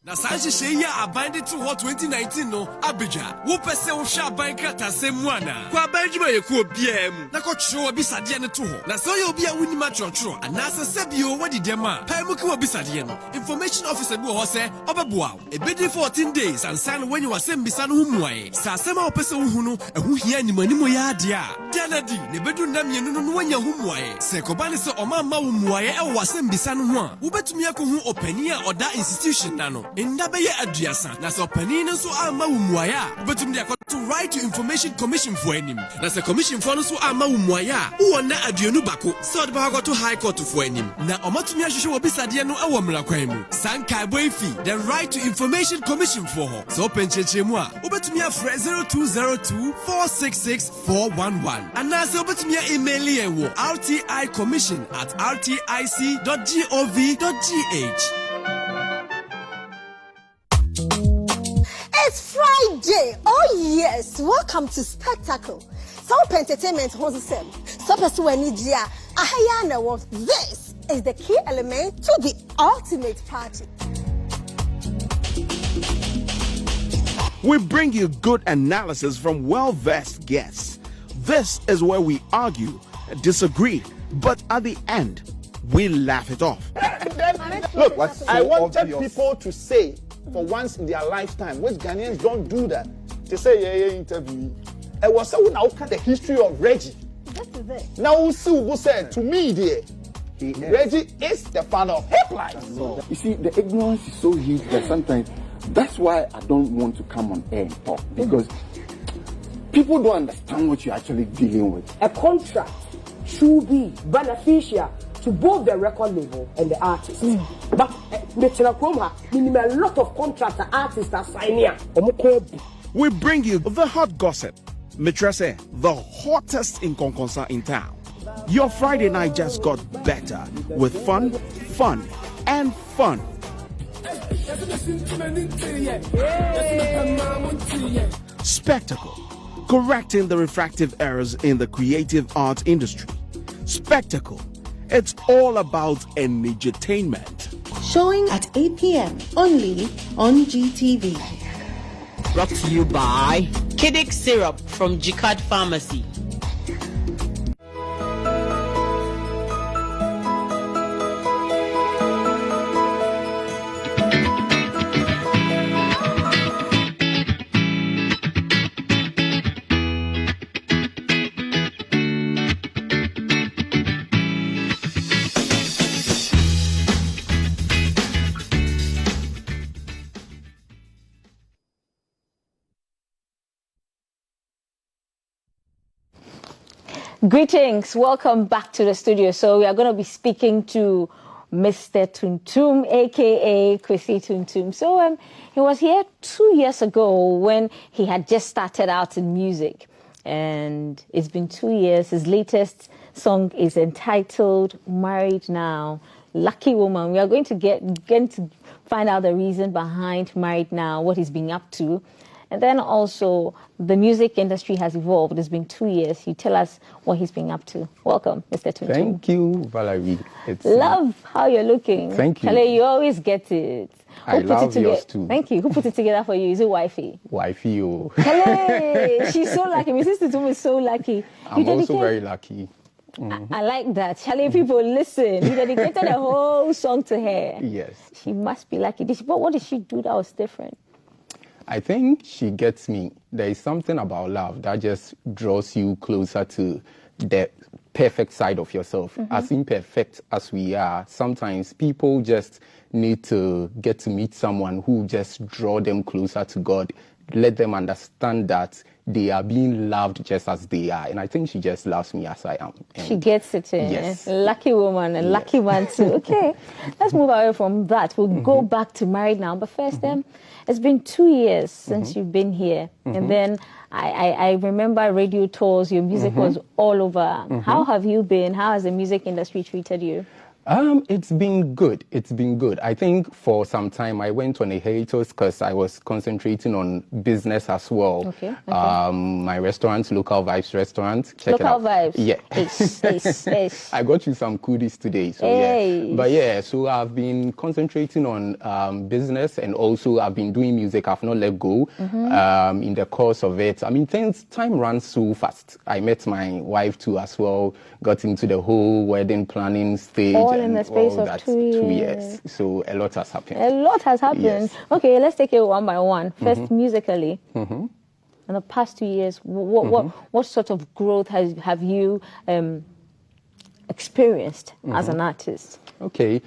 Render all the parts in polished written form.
Na sanji she ya abandoned to what 2019 no Abidja. Wo pese wo sha ban krata semwana. Kwa banjuma ye ku obia mu. Na ko tro obisade ne to ho. Na so ye obia wuni ma tro ana sebio wadi dem a. Pa mu ki obisade no. Information officer bi ho se obeboa. Ebedi 14 days and sign when you asem bisa no humuae. Sa asema opese wo hu no ehu hia animanimo ya ade a. Janadi ne bedu nam ye no no wanya humuae. Se kobane se omamma wo muae e wo asem bisa no ho a. Wo betumi akohu opani a oda institution na no. Ndabe ye aduasa na so panini nso ama wumuaya obetum dia to right to information commission for anim na se commission for nso ama wumuaya wo na aduanu bako so de ba to high court for anim na omatumi ahwehwe obisade no ewo mrakwan mu sankai boyfi the right to information commission for ho so pencheche mu a obetumi afre 0202466411 ana se obetumi email ye wo rtic@rtic.gov.gh. It's Friday. Oh yes, welcome to Spectacle. Some entertainment wholesale. So Pesuanidia. Ahayana was this is the key element to the ultimate party. We bring you good analysis from well-versed guests. This is where we argue, disagree, but at the end, we laugh it off. Look, I wanted people to say for once in their lifetime, which Ghanaians don't do that. They say, yeah, interview. I was saying now the history of Reggie. This is it. Now, Subu said to me, dear, Reggie is the father of hip life. No. You see, the ignorance is so huge that sometimes that's why I don't want to come on air and talk, because people don't understand what you're actually dealing with. A contract should be beneficial to both the record label and the artist. But a lot of contractor artists are signing. We bring you the hot gossip. Mitrese, the hottest in Konkonsa in town. Your Friday night just got better with fun, and fun. Spectacle, correcting the refractive errors in the creative arts industry. Spectacle, it's all about entertainment. Showing at 8 p.m. only on GTV. Brought to you by Kiddick Syrup from Jikad Pharmacy. Greetings, welcome back to the studio. So we are going to be speaking to Mr. TumTum, aka Kwesi TumTum. So he was here 2 years ago when he had just started out in music, and it's been 2 years. His latest song is entitled "Married Now." Lucky woman. We are going to get to find out the reason behind "Married Now," what he's been up to. And then also, the music industry has evolved. It's been 2 years. You tell us what he's been up to. Welcome, Mr. TumTum. Thank you, Valerie. Love how you're looking. Thank you. Kale, you always get it. I love yours too. Thank you. Who put it together for you? Is it wifey? Wifey, oh. Kale, she's so lucky. Mrs. TumTum is so lucky. I'm also very lucky. I like that. Charlie, people, listen. You dedicated a whole song to her. Yes. She must be lucky. What did she do that was different? I think she gets me. There is something about love that just draws you closer to the perfect side of yourself. As imperfect as we are, sometimes people just need to get to meet someone who just draw them closer to God, let them understand that they are being loved just as they are. And I think she just loves me as I am. And she gets it. Yes. Lucky woman, a lucky one too. Okay, let's move away from that. We'll go back to Married Now. But first, it's been 2 years since you've been here. And then I remember radio tours, your music was all over. How have you been? How has the music industry treated you? It's been good. It's been good. I think for some time I went on a hiatus because I was concentrating on business as well. Okay. My restaurant, Local Vibes Restaurant. Check Local it out. Vibes. Yeah. I got you some goodies today. So yeah. But yeah, so I've been concentrating on business, and also I've been doing music. I've not let go. In the course of it, I mean, time runs so fast. I met my wife too as well. Got into the whole wedding planning stage. All in the space of 2 years. 2 years. So a lot has happened. A lot has happened. Yes. Okay, let's take it one by one. First, musically. In the past 2 years, what sort of growth have you experienced as an artist? Okay,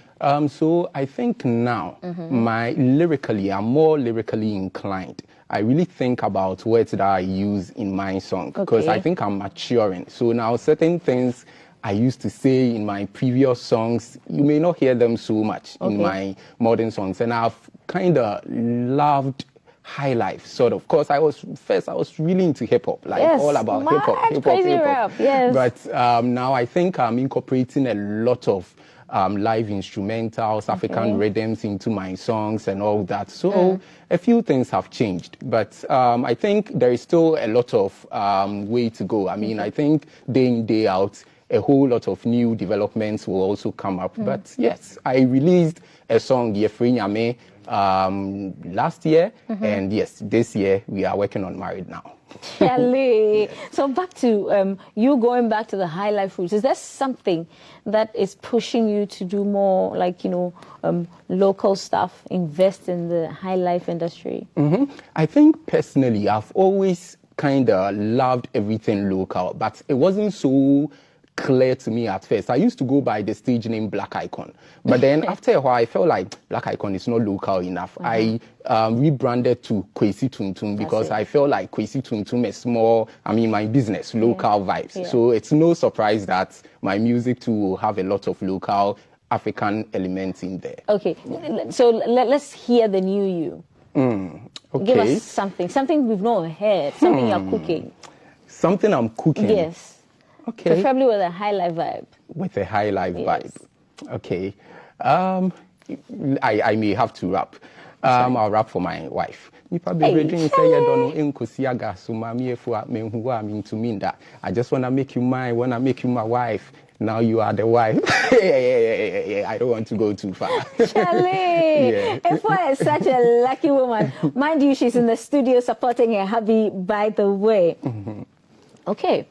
so I think now I'm more lyrically inclined. I really think about words that I use in my song because I think I'm maturing. So now certain things I used to say in my previous songs, you may not hear them so much in my modern songs. And I've kind of loved high life, sort of. Of course, I was really into hip hop, like all about hip hop. Rap, yes. But now I think I'm incorporating a lot of live instrumentals, African rhythms into my songs and all that. So a few things have changed, but I think there is still a lot of way to go. I mean, I think day in, day out, a whole lot of new developments will also come up. But yes, I released a song, Yefri Nyame, last year, and yes, this year we are working on Married Now. Kelly. So back to you going back to the high life roots. Is there something that is pushing you to do more, like, local stuff, invest in the high life industry? I think personally, I've always kind of loved everything local, but it wasn't so clear to me at first. I used to go by the stage name Black Icon, but then after a while I felt like Black Icon is not local enough. I rebranded to Kwesi TumTum because I felt like Kwesi TumTum is more, my business, local vibes. So it's no surprise that my music too will have a lot of local African elements in there. Okay, so let's hear the new you. Okay. Give us something we've not heard, something you're cooking. Something I'm cooking? Yes. Okay. Preferably with a high life vibe. With a high life vibe. Okay. I may have to rap. I'll rap for my wife. I just want to make you mine, want to make you my wife. Now you are the wife. Yeah. I don't want to go too far. Charlie, Efua is such a lucky woman. Mind you, she's in the studio supporting her hubby, by the way. Okay.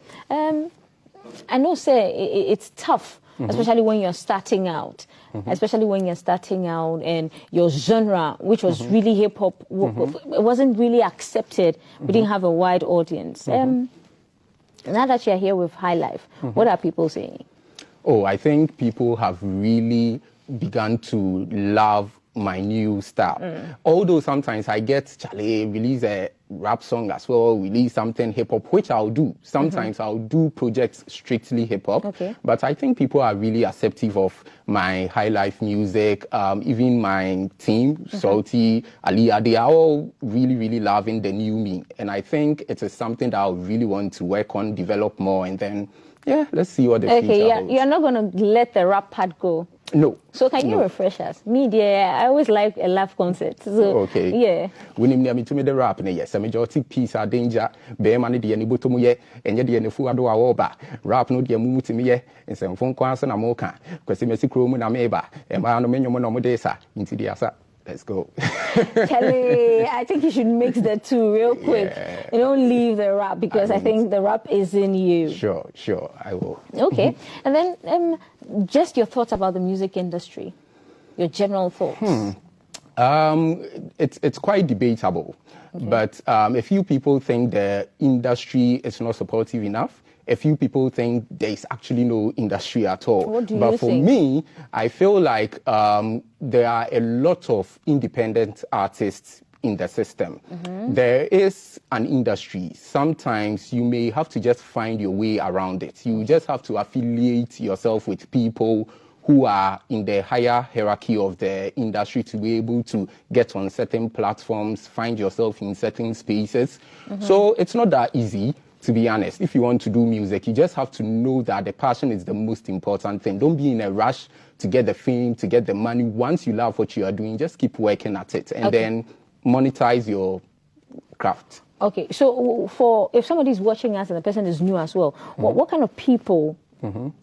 I know, it's tough, especially when you're starting out. Especially when you're starting out and your genre, which was really hip hop, it wasn't really accepted. We didn't have a wide audience. Now that you're here with High Life, what are people saying? Oh, I think people have really begun to love my new style. Although sometimes I get, Charlie, release a rap song as well, release something hip hop, which I'll do. Sometimes I'll do projects strictly hip hop. But I think people are really acceptive of my high life music. Even my team, Salty, Aliyah, they are all really, really loving the new me. And I think it is something that I really want to work on, develop more, and then, let's see what the future holds. You're not going to let the rap part go. No. So can you refresh us? Me, dear, I always like a live concert. So, yeah. When you need to me the rap, yes, I'm a jolty piece of danger. Bear money, the any bottom ye, and yet the any fool do our rap no dear move to me, and some phone calls and a mocha, because you may see chrome and a meba, and my menu monodesa into the asa. Let's go. Kelly, I think you should mix the two real quick. Yeah. You don't leave the rap because I think the rap is in you. Sure, I will. Okay. And then just your thoughts about the music industry, your general thoughts. It's quite debatable, but a few people think the industry is not supportive enough. A few people think there is actually no industry at all. What do you think? But for me, I feel like there are a lot of independent artists in the system. There is an industry. Sometimes you may have to just find your way around it. You just have to affiliate yourself with people who are in the higher hierarchy of the industry to be able to get on certain platforms, find yourself in certain spaces. So it's not that easy. To be honest, if you want to do music, you just have to know that the passion is the most important thing. Don't be in a rush to get the fame, to get the money. Once you love what you are doing, just keep working at it and then monetize your craft. Okay, so for if somebody is watching us and the person is new as well, what kind of people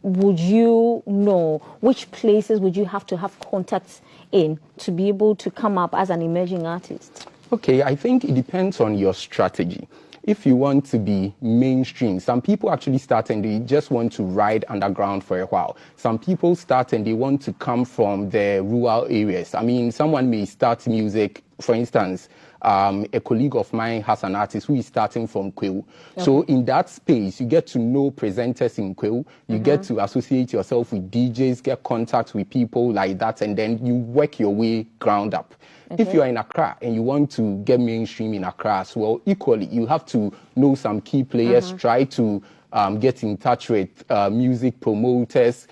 would you know? Which places would you have to have contacts in to be able to come up as an emerging artist? Okay, I think it depends on your strategy. If you want to be mainstream, some people actually start and they just want to ride underground for a while. Some people start and they want to come from the rural areas. I mean, someone may start music, for instance, a colleague of mine has an artist who is starting from Kweu. So in that space, you get to know presenters in Kweu. You get to associate yourself with DJs, get contact with people like that, and then you work your way ground up. If you are in Accra and you want to get mainstream in Accra as well, equally, you have to know some key players, try to get in touch with music promoters,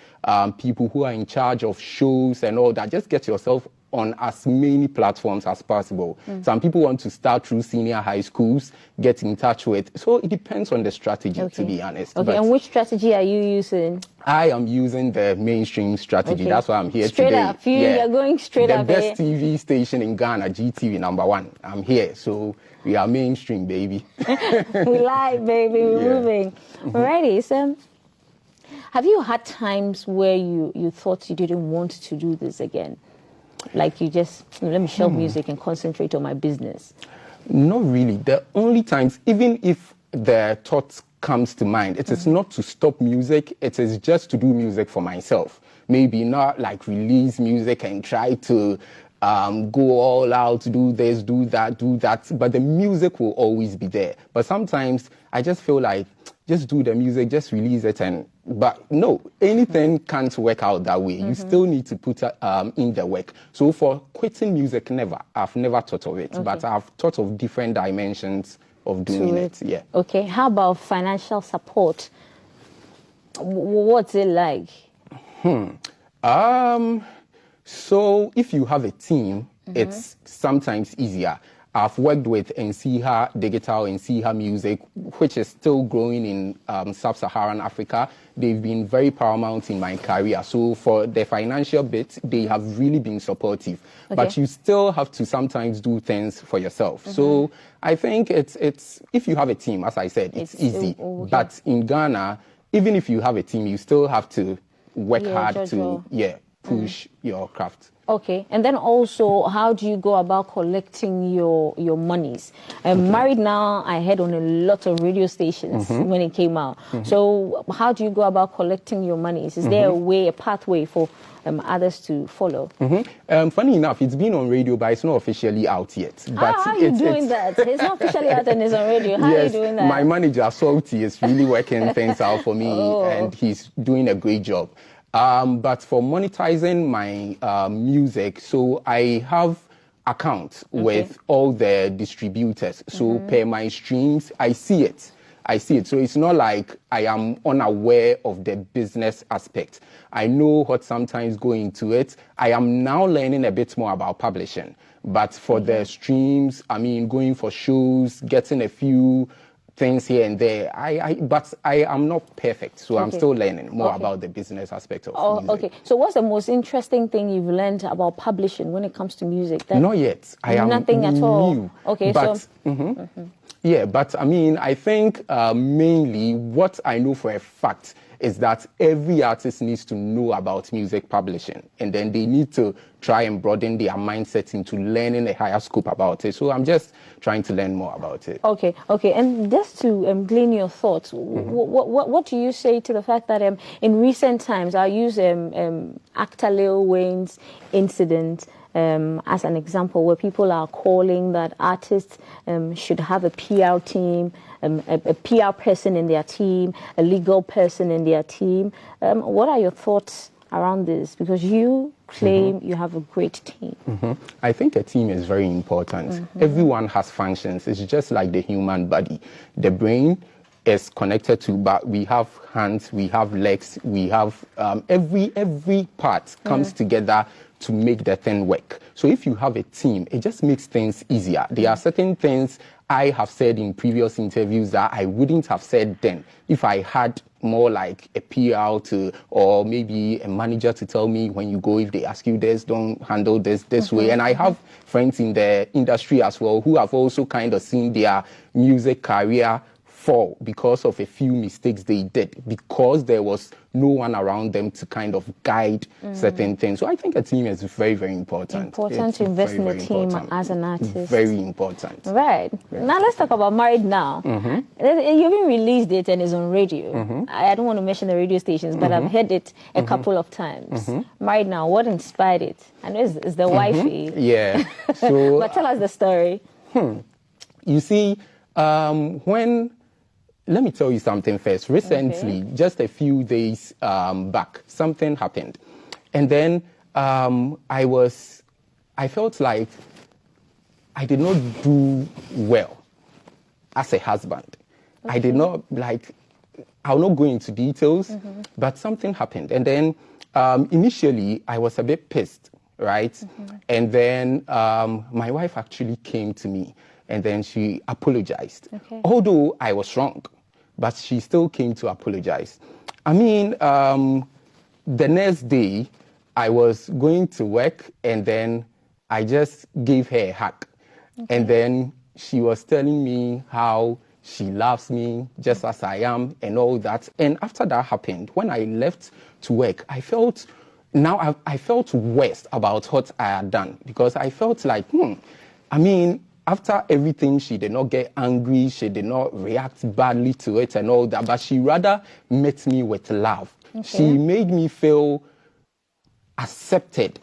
people who are in charge of shows and all that. Just get yourself on as many platforms as possible. Some people want to start through senior high schools, get in touch with. So it depends on the strategy, to be honest. Okay, and which strategy are you using? I am using the mainstream strategy. That's why I'm here straight today. Up. You're going straight up. The best TV station in Ghana, GTV #1. I'm here. So we are mainstream, baby. We like, baby. We're moving. Alrighty, so have you had times where you thought you didn't want to do this again? Like you just, let me shelve music and concentrate on my business? Not really. The only times, even if the thought comes to mind, it is not to stop music, it is just to do music for myself. Maybe not like release music and try to go all out, do this, do that, but the music will always be there. But sometimes I just feel like, just do the music, just release it, but no, anything can't work out that way. You still need to put in the work. So for quitting music, never. I've never thought of it, but I've thought of different dimensions of doing it. Yeah. Okay, how about financial support? What's it like? So if you have a team, it's sometimes easier. I've worked with NCHA Digital, NCHA Music, which is still growing in sub-Saharan Africa. They've been very paramount in my career. So for the financial bit, they have really been supportive. But you still have to sometimes do things for yourself. So I think it's if you have a team, as I said, it's easy. But in Ghana, even if you have a team, you still have to work hard to push your craft. Okay, and then also, how do you go about collecting your monies? Married Now, I heard on a lot of radio stations when it came out. So how do you go about collecting your monies? Is there a pathway for others to follow? Funny enough, it's been on radio, but it's not officially out yet. But how are you doing that? It's not officially out and it's on radio. How are you doing that? My manager, Salty, is really working things out for me, and he's doing a great job. But for monetizing my music, so I have accounts with all the distributors. So per my streams, I see it. So it's not like I am unaware of the business aspect. I know what sometimes go into it. I am now learning a bit more about publishing. But for the streams, I mean, going for shows, getting a few things here and there. But I am not perfect, so I'm still learning more about the business aspect of music. Okay. So what's the most interesting thing you've learned about publishing when it comes to music? Not yet. I am nothing at all. Okay, but, yeah, but I mean, I think mainly what I know for a fact is that every artist needs to know about music publishing, and then they need to try and broaden their mindset into learning a higher scope about it. So I'm just trying to learn more about it. Okay. And just to glean your thoughts, what do you say to the fact that in recent times, I use actor Lil Wayne's incident as an example, where people are calling that artists should have a PR team, a PR person in their team, a legal person in their team. What are your thoughts around this? Because you claim you have a great team. I think a team is very important. Everyone has functions. It's just like the human body. The brain is connected to, but we have hands, we have legs, we have every part comes together to make the thing work. So if you have a team, it just makes things easier. There are certain things I have said in previous interviews that I wouldn't have said then if I had more like a PR or maybe a manager to tell me, when you go, if they ask you this, don't handle this way. And I have friends in the industry as well who have also kind of seen their music career fall because of a few mistakes they did, because there was no one around them to kind of guide certain things. So I think a team is very, very important. Important to invest in a team as an artist. Very important. Right. Yeah. Now let's talk about Married Now. You even released it and it's on radio. I don't want to mention the radio stations, but I've heard it a couple of times. Married Now, what inspired it? I know it's the wifey. Yeah. So, but tell us the story. You see, let me tell you something first. Recently, just a few days back, something happened. And then I felt like I did not do well as a husband. I did not, I'll not go into details, but something happened. And then initially, I was a bit pissed, right? And then my wife actually came to me and then she apologized. Although I was wrong, but she still came to apologize. I mean, the next day, I was going to work, and then I just gave her a hug. And then she was telling me how she loves me just as I am and all that. And after that happened, when I left to work, I felt worse about what I had done, because I felt like, I mean, after everything, she did not get angry, she did not react badly to it and all that, but she rather met me with love. She made me feel accepted.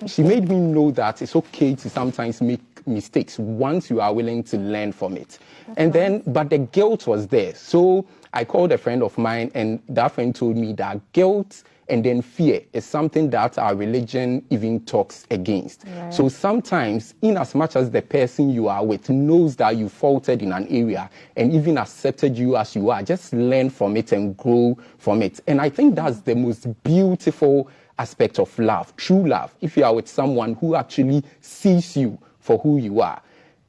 She made me know that it's okay to sometimes make mistakes once you are willing to learn from it. And then, but the guilt was there. So I called a friend of mine, and that friend told me that guilt and then fear is something that our religion even talks against. So sometimes, in as much as the person you are with knows that you faulted in an area and even accepted you as you are, just learn from it and grow from it. And I think that's the most beautiful aspect of love, true love. If you are with someone who actually sees you for who you are,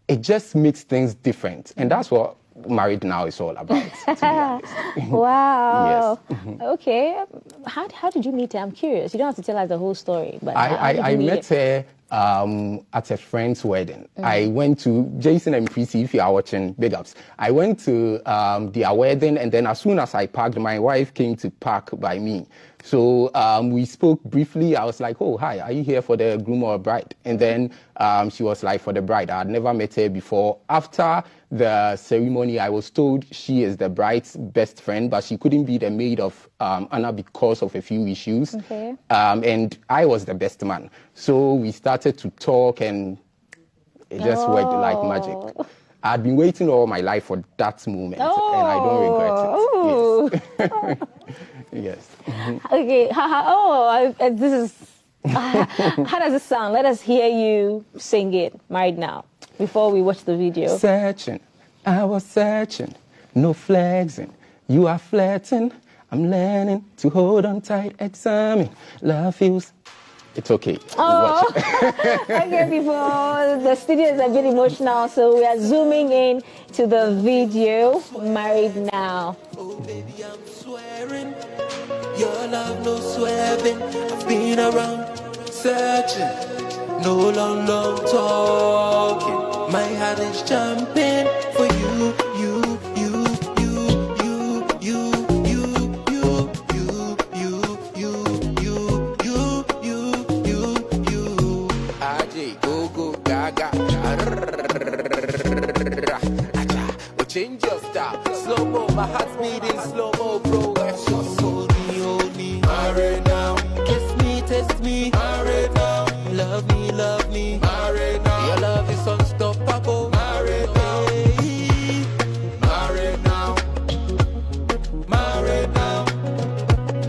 it just makes things different. And that's what Married Now is all about, to be honest. Wow. Yes. Okay. How did you meet her? I'm curious. You don't have to tell us the whole story. But I met her at a friend's wedding. I went to Jason and Prissy, if you are watching, big ups. I went to their wedding, and then as soon as I parked, my wife came to park by me. So we spoke briefly. I was like, oh, hi, are you here for the groom or bride? And then she was like, for the bride. I had never met her before. After the ceremony, I was told she is the bride's best friend, but she couldn't be the maid of Anna because of a few issues. And I was the best man. So we started to talk, and it just worked like magic. I'd been waiting all my life for that moment, and I don't regret it. Yes. Okay. This is. How does it sound? Let us hear you sing it right now before we watch the video. Searching, I was searching, no flexing. You are flirting, I'm learning to hold on tight, examine. Love feels. It's okay. Okay, people, the studio is a bit emotional, so we are zooming in to the video. Married Now. Oh, baby, I'm swearing. Your love, no swerving. I've been around searching. No long talking. My heart is jumping for you. Change your style, slow-mo, my heart's beating slow-mo, bro. Hold me, married now. Kiss me, taste me, married now. Love me, married now. Your love is unstoppable, married now. Married now, married now.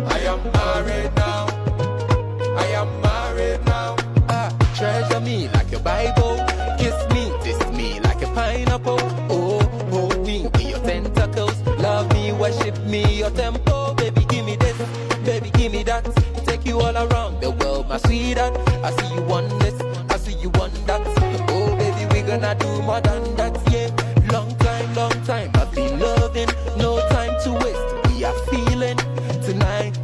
I am married now. I am married now. Treasure me like a Bible. Kiss me, taste me like a pineapple. Oh, hold me with your tentacles. Love me world, my sweetheart. I see you want this, I see you want that. Oh baby, we gonna do more than that, yeah. Long time, I've been loving, no time to waste. We are feeling, tonight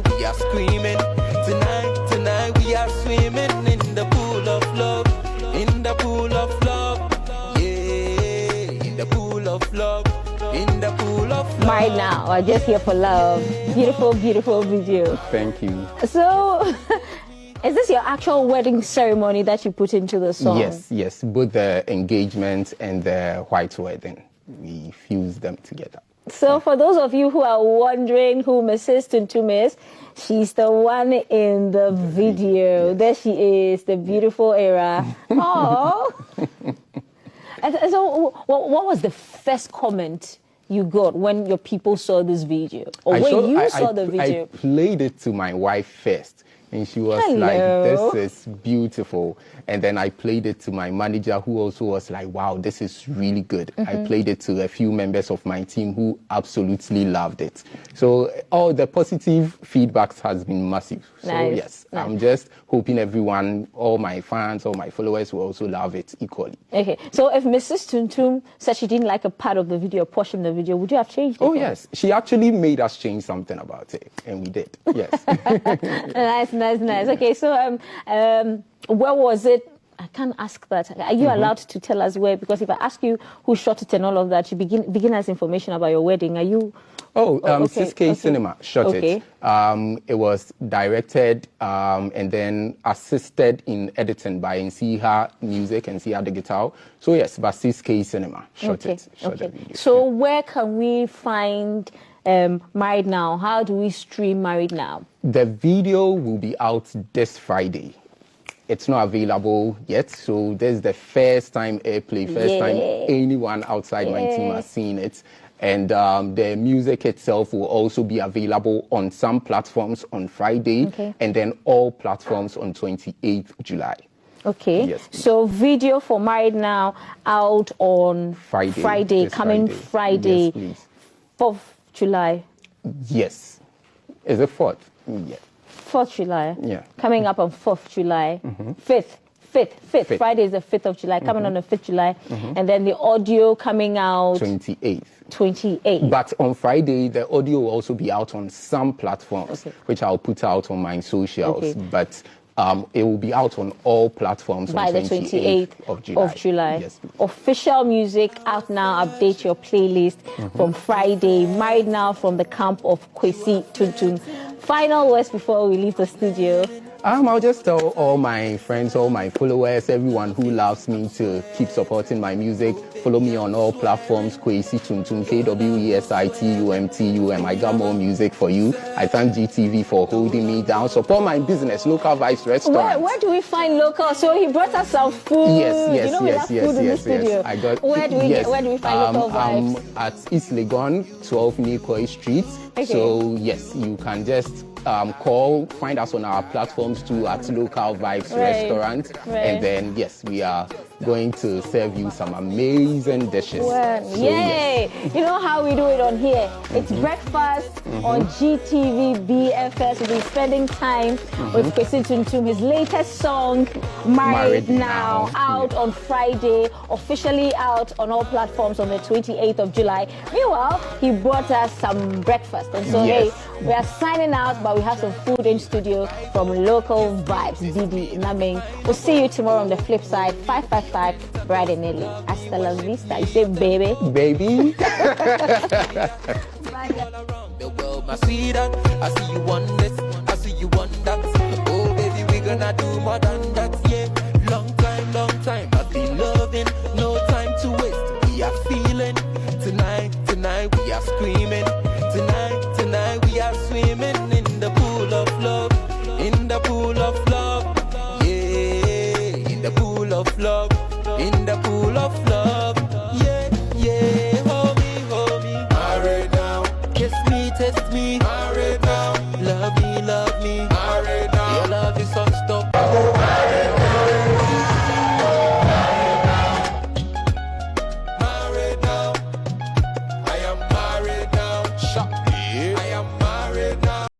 we are screaming. Tonight we are swimming in the pool of love, in the pool of love, yeah, in the pool of love, in the pool of love. Right now, we're just here for love. Beautiful, beautiful video. Thank you. So, is this your actual wedding ceremony that you put into the song? Yes. Both the engagement and the white wedding, we fused them together. So, for those of you who are wondering who Mrs. TumTum is, she's the one in the video. There she is, the beautiful Era. Oh. So, what was the first comment you got when your people saw this video? Or you saw the video? I played it to my wife first. And she was like, this is beautiful. And then I played it to my manager, who also was like, wow, this is really good. I played it to a few members of my team who absolutely loved it. So all the positive feedbacks has been massive. So yes, I'm just hoping everyone, all my fans, all my followers will also love it equally. Okay, so if Mrs. TumTum said she didn't like a part of the video, a portion of the video, would you have changed it? Oh yes, she actually made us change something about it, and we did, yes. Nice. Okay, so where was it? I can't ask that. Are you allowed to tell us where? Because if I ask you who shot it and all of that, you begin us information about your wedding. Are you? Siske Cinema shot it. It was directed and then assisted in editing by Nsiha Music and Nsiha Digital. So yes, but Siske Cinema shot it. Shot the video. So where can we find Married Now? How do we stream Married Now? The video will be out this Friday. It's not available yet, so this is the first time airplay, first time anyone outside my team has seen it. And the music itself will also be available on some platforms on Friday, and then all platforms on 28th July. Okay. Yes. So video for Married Now out on Friday coming Friday. Yes, please. 4th July. Yes. Is it 4th? Yeah. 4th July. Yeah. Coming up on 4th July. 5th. Friday is the 5th of July. Coming on the 5th July. And then the audio coming out 28th. But on Friday, the audio will also be out on some platforms, which I'll put out on my socials. But it will be out on all platforms by on the 28th of July. Yes. Official music out now. Update your playlist from Friday. Married Now from the camp of Kwesi TumTum. Final words before we leave the studio. I'll just tell all my friends, all my followers, everyone who loves me to keep supporting my music. Follow me on all platforms, Kwesi TumTum, KWESITUMTUM. I got more music for you. I thank GTV for holding me down. Support my business, Local Vibes Restaurant. Where do we find local? So he brought us some food. Yes. I got where do we find Local Vibes? I'm at East Legon, 12 Nikoi Street. So yes, you can just call, find us on our platforms too at Local Vibes Restaurant. And then yes, we are going to serve you some amazing dishes. Yay! Yes. You know how we do it on here. It's breakfast on GTV BFS. We'll be spending time with Kwesi TumTum. His latest song, Married Now, out on Friday, officially out on all platforms on the 28th of July. Meanwhile, he brought us some breakfast. And so, hey, we are signing out, but we have some food in studio from Local Vibes, Didi Naming. We'll see you tomorrow on the flip side, 555 bright and early. Hasta la vista. You say baby. Baby. The world, my sweetheart. I see you want this, I see you want that. Oh baby, we gonna do more than that.